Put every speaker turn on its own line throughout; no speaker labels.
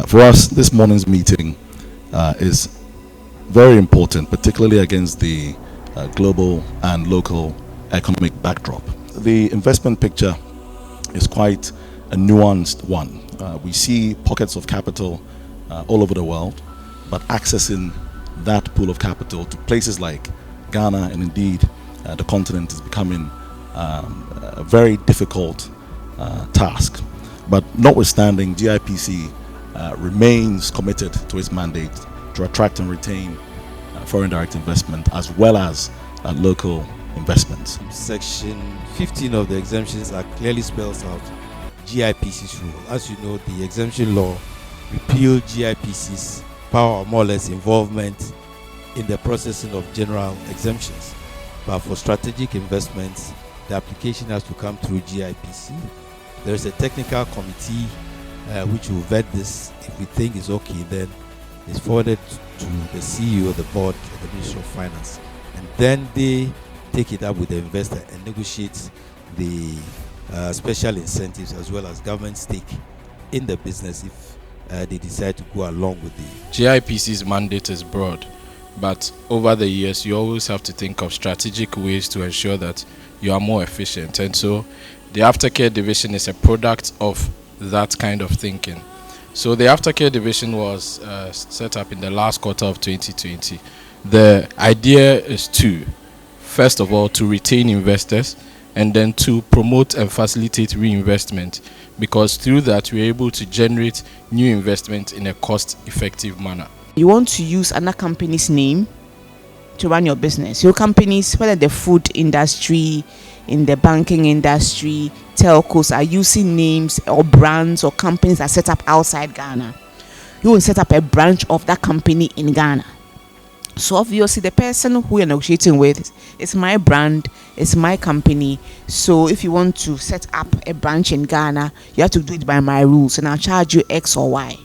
For us, this morning's meeting is very important, particularly against the global and local economic backdrop. The investment picture is quite a nuanced one. We see pockets of capital all over the world, but accessing that pool of capital to places like Ghana and indeed the continent is becoming a very difficult task. But notwithstanding, GIPC remains committed to its mandate to attract and retain foreign direct investment as well as local investments.
Section 15 of the exemptions are clearly spells out GIPC's role. As you know, the exemption law repealed GIPC's power or more or less involvement in the processing of general exemptions. But for strategic investments, the application has to come through GIPC. There is a technical committee which will vet this. If we think it's okay, then it's forwarded to the CEO, the board, and the Ministry of Finance. And then they take it up with the investor and negotiate the special incentives as well as government stake in the business if they decide to go along with the
GIPC's mandate is broad, but over the years you always have to think of strategic ways to ensure that you are more efficient, and so the aftercare division is a product of that kind of thinking. So the aftercare division was set up in the last quarter of 2020. The idea is first of all, to retain investors, and then to promote and facilitate reinvestment, because through that we're able to generate new investment in a cost-effective manner.
You want to use another company's name to run your business. Your companies, whether the food industry, in the banking industry, telcos, are using names or brands or companies that are set up outside Ghana. You will set up a branch of that company in Ghana. So obviously the person who you're negotiating with is my brand, it's my company. So if you want to set up a branch in Ghana, you have to do it by my rules, and I'll charge you X or Y.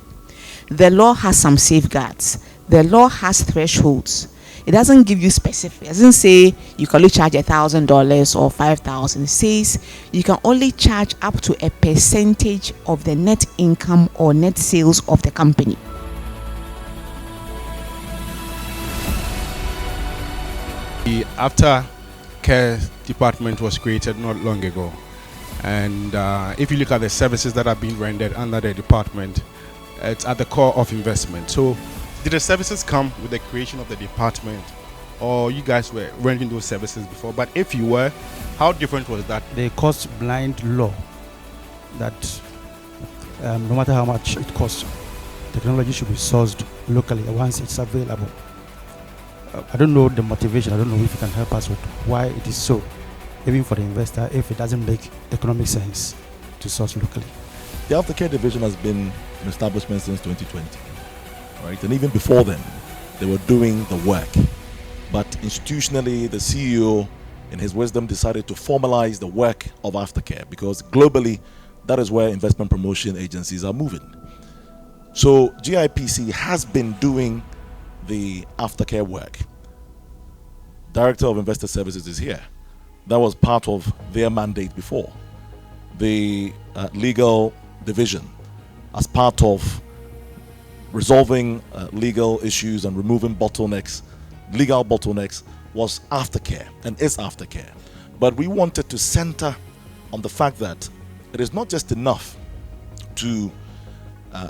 The law has some safeguards. The law has thresholds. It doesn't give you specific. It doesn't say you can only charge $1,000 or $5,000. It says you can only charge up to a percentage of the net income or net sales of the company.
The aftercare department was created not long ago, and if you look at the services that are being rendered under the department, it's at the core of investment. So did the services come with the creation of the department, or you guys were rendering those services before? But if you were, how different was that?
The cost blind law that no matter how much it costs, technology should be sourced locally once it's available. I don't know the motivation. I don't know if you can help us with why it is so, even for the investor, if it doesn't make economic sense to source locally.
The aftercare division has been in establishment since 2020, right? And even before then, they were doing the work. But institutionally, the CEO, in his wisdom, decided to formalize the work of aftercare, because globally, that is where investment promotion agencies are moving. So GIPC has been doing the aftercare work. Director of Investor Services is here. That was part of their mandate before. The legal division, as part of resolving legal issues and removing bottlenecks, legal bottlenecks, was aftercare and is aftercare. But we wanted to center on the fact that it is not just enough to,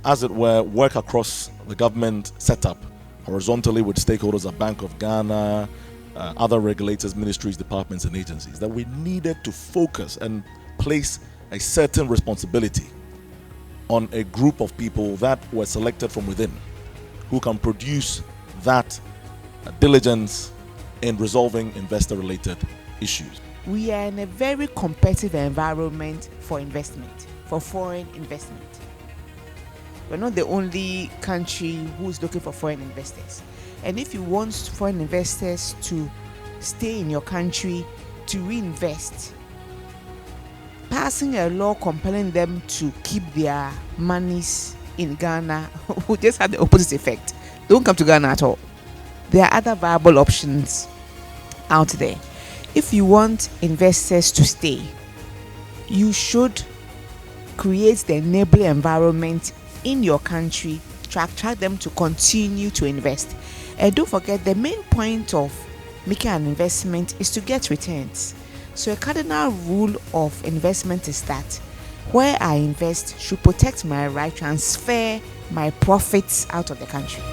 as it were, work across the government setup horizontally with stakeholders at Bank of Ghana, other regulators, ministries, departments, and agencies, that we needed to focus and place a certain responsibility on a group of people that were selected from within, who can produce that diligence in resolving investor-related issues.
We are in a very competitive environment for investment, for foreign investment. We're not the only country who's looking for foreign investors. And if you want foreign investors to stay in your country, to reinvest, passing a law compelling them to keep their monies in Ghana will just have the opposite effect. Don't come to Ghana at all. There are other viable options out there. If you want investors to stay, you should create the enabling environment in your country to attract them to continue to invest. And don't forget, the main point of making an investment is to get returns. So a cardinal rule of investment is that where I invest should protect my right to transfer my profits out of the country.